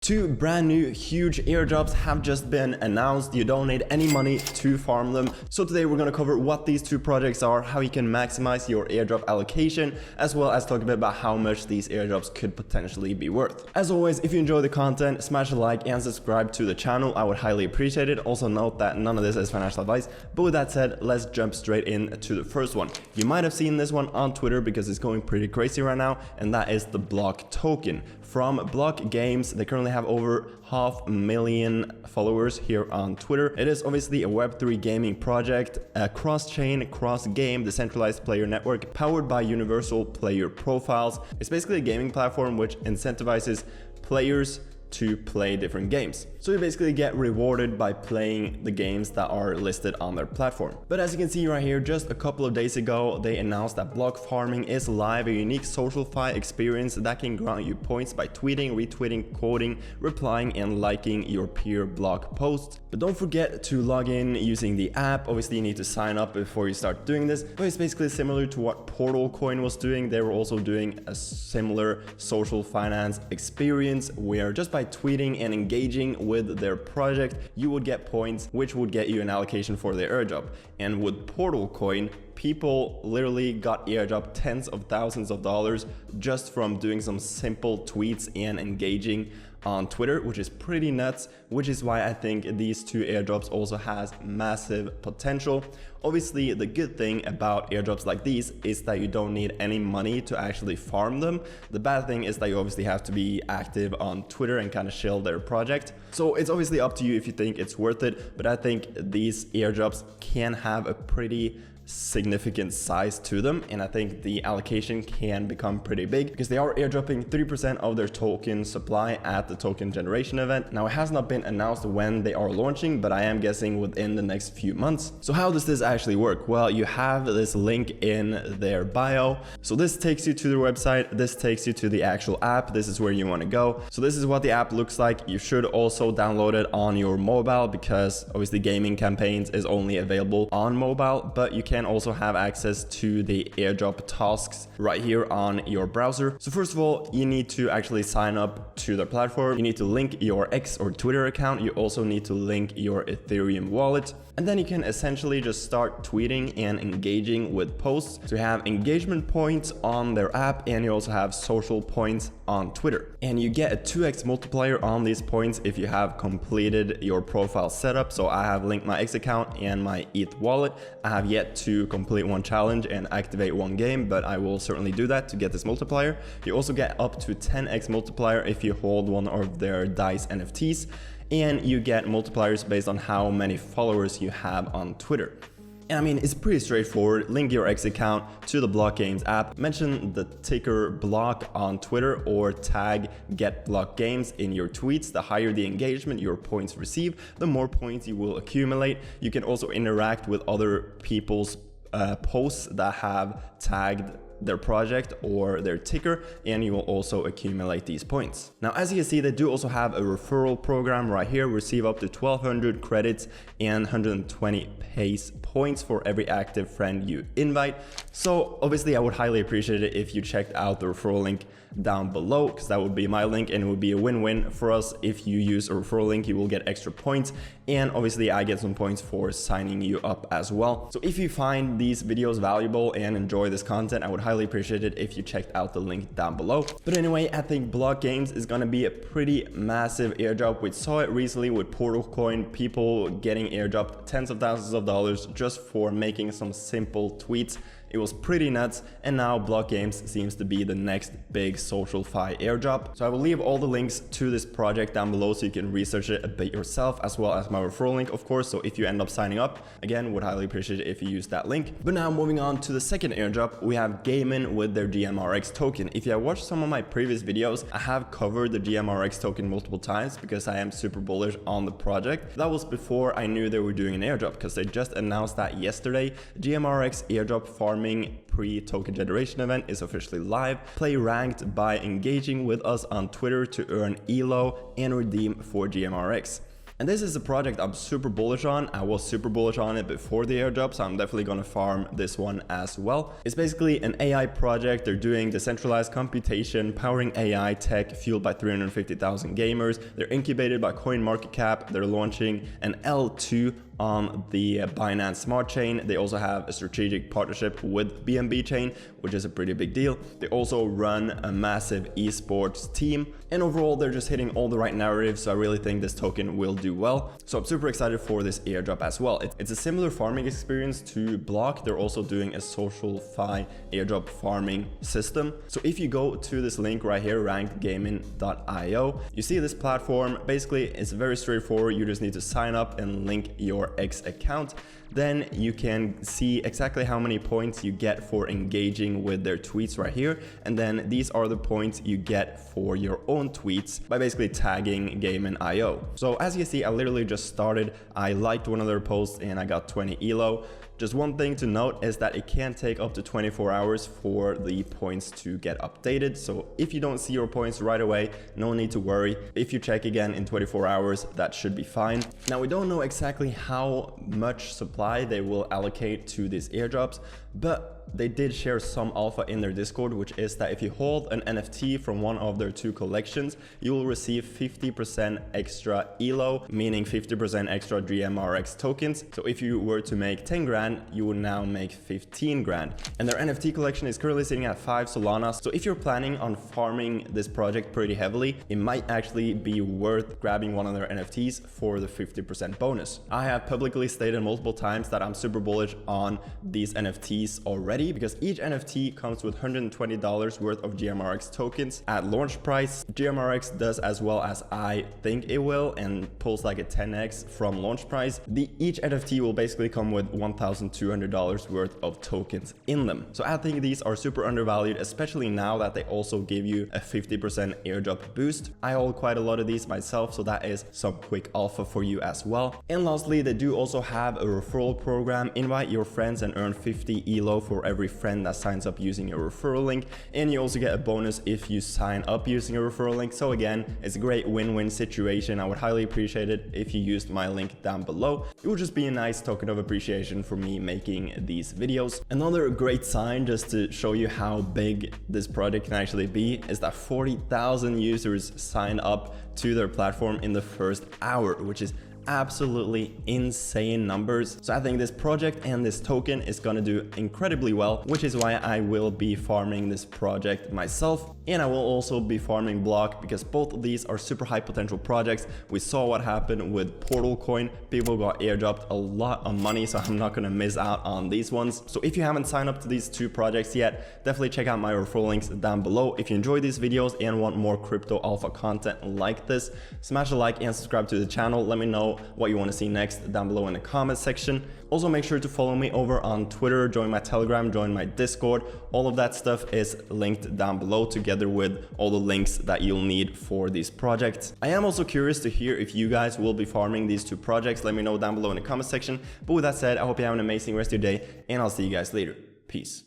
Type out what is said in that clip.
Two brand new huge airdrops have just been announced. You don't need any money to farm them. So today we're going to cover what these two projects are, how you can maximize your airdrop allocation, as well as talk a bit about how much these airdrops could potentially be worth. As always, if you enjoy the content, smash a like and subscribe to the channel. I would highly appreciate it. Also note that none of this is financial advice. But with that said, let's jump straight into the first one. You might have seen this one on Twitter because it's going pretty crazy right now, and that is the Block token from Block Games. They currently have over 500,000 followers here on Twitter. It is obviously a Web3 gaming project, a cross-chain, cross-game, decentralized player network powered by universal player profiles. It's basically a gaming platform which incentivizes players to play different games. So you basically get rewarded by playing the games that are listed on their platform. But as you can see right here, just a couple of days ago, they announced that block farming is live, a unique social-fi experience that can grant you points by tweeting, retweeting, quoting, replying, and liking your peer block posts. But don't forget to log in using the app. Obviously, you need to sign up before you start doing this, but it's basically similar to what Portal Coin was doing. They were also doing a similar social finance experience where just by tweeting and engaging with their project, you would get points, which would get you an allocation for their airdrop. And with Portal Coin, people literally got airdrop tens of thousands of dollars just from doing some simple tweets and engaging on Twitter, which is pretty nuts, which is why I think these two airdrops also has massive potential. Obviously, the good thing about airdrops like these is that you don't need any money to actually farm them. The bad thing is that you obviously have to be active on Twitter and kind of shill their project. So it's obviously up to you if you think it's worth it, but I think these airdrops can have a pretty significant size to them, and I think the allocation can become pretty big because they are airdropping 3% of their token supply at the token generation event. Now, it has not been announced when they are launching, but I am guessing within the next few months. So how does this actually work? Well, you have this link in their bio. So this takes you to their website. This takes you to the actual app. This is where you want to go. So this is what the app looks like. You should also download it on your mobile because obviously gaming campaigns is only available on mobile, but you can also have access to the airdrop tasks right here on your browser. So first of all, you need to actually sign up to the platform. You need to link your X or Twitter account. You also need to link your Ethereum wallet. And then you can essentially just start tweeting and engaging with posts. So you have engagement points on their app, and you also have social points on Twitter. And you get a 2x multiplier on these points if you have completed your profile setup. So I have linked my X account and my ETH wallet. I have yet to complete one challenge and activate one game, but I will certainly do that to get this multiplier. You also get up to 10x multiplier if you hold one of their DICE NFTs, and you get multipliers based on how many followers you have on Twitter. And I mean, it's pretty straightforward. Link your X account to the Block Games app, mention the ticker block on Twitter, or tag get block games in your tweets. The higher the engagement your points receive, the more points you will accumulate. You can also interact with other people's posts that have tagged their project or their ticker, and you will also accumulate these points. Now, as you can see, they do also have a referral program right here. Receive up to 1,200 credits and 120 pace points for every active friend you invite. So obviously, I would highly appreciate it if you checked out the referral link down below, because that would be my link, and it would be a win-win for us. If you use a referral link, you will get extra points, and obviously I get some points for signing you up as well. So if you find these videos valuable and enjoy this content, I would highly appreciate it if you checked out the link down below. But anyway, I think Block Games is going to be a pretty massive airdrop. We saw it recently with Portal Coin, people getting airdropped tens of thousands of dollars just for making some simple tweets. It was pretty nuts, and now Block Games seems to be the next big social fi airdrop. So I will leave all the links to this project down below so you can research it a bit yourself, as well as my referral link, of course. So if you end up signing up, again, would highly appreciate it if you use that link. But now moving on to the second airdrop, we have Gaimin with their GMRX token. If you have watched some of my previous videos, I have covered the GMRX token multiple times because I am super bullish on the project. That was before I knew they were doing an airdrop, because they just announced that yesterday. GMRX airdrop farming pre-token generation event is officially live. Play ranked by engaging with us on Twitter to earn ELO and redeem for GMRX. And this is a project I'm super bullish on. I was super bullish on it before the airdrop, so I'm definitely gonna farm this one as well. It's basically an AI project. They're doing decentralized computation, powering AI tech fueled by 350,000 gamers. They're incubated by CoinMarketCap. They're launching an L2 on the Binance Smart Chain. They also have a strategic partnership with BNB Chain, which is a pretty big deal. They also run a massive esports team, and overall they're just hitting all the right narratives, so I really think this token will do well. So I'm super excited for this airdrop as well. It's a similar farming experience to Block. They're also doing a social fi airdrop farming system. So if you go to this link right here, rankedgaming.io, you see this platform. Basically it's very straightforward. You just need to sign up and link your X account. Then you can see exactly how many points you get for engaging with their tweets right here. And then these are the points you get for your own tweets by basically tagging Gaimin.io. So as you see, I literally just started. I liked one of their posts and I got 20 ELO. Just one thing to note is that it can take up to 24 hours for the points to get updated. So if you don't see your points right away, no need to worry. If you check again in 24 hours, that should be fine. Now, we don't know exactly how much supply they will allocate to these airdrops, but they did share some alpha in their Discord, which is that if you hold an NFT from one of their 2 collections, you will receive 50% extra ELO, meaning 50% extra GMRX tokens. So if you were to make 10 grand, you would now make 15 grand. And their NFT collection is currently sitting at 5 Solana. So if you're planning on farming this project pretty heavily, it might actually be worth grabbing one of their NFTs for the 50% bonus. I have publicly stated multiple times that I'm super bullish on these NFTs already, because each NFT comes with $120 worth of GMRX tokens at launch price. GMRX does as well as I think it will, and pulls like a 10x from launch price. Each NFT will basically come with $1,200 worth of tokens in them. So I think these are super undervalued, especially now that they also give you a 50% airdrop boost. I hold quite a lot of these myself, so that is some quick alpha for you as well. And lastly, they do also have a referral program. Invite your friends and earn 50 ELO for every friend that signs up using your referral link, and you also get a bonus if you sign up using a referral link. So again, it's a great win-win situation. I would highly appreciate it if you used my link down below. It would just be a nice token of appreciation for me making these videos. Another great sign, just to show you how big this project can actually be, is that 40,000 users signed up to their platform in the first hour, which is absolutely insane numbers. So I think this project and this token is gonna do incredibly well, which is why I will be farming this project myself. And I will also be farming Block, because both of these are super high potential projects. We saw what happened with Portal Coin. People got airdropped a lot of money, so I'm not gonna miss out on these ones. So if you haven't signed up to these 2 projects yet, definitely check out my referral links down below. If you enjoy these videos and want more crypto alpha content like this, smash a like and subscribe to the channel. Let me know what you want to see next down below in the comment section. Also, make sure to follow me over on Twitter, join my Telegram, join my Discord. All of that stuff is linked down below, together with all the links that you'll need for these projects. I am also curious to hear if you guys will be farming these 2 projects. Let me know down below in the comment section. But with that said, I hope you have an amazing rest of your day, and I'll see you guys later. Peace.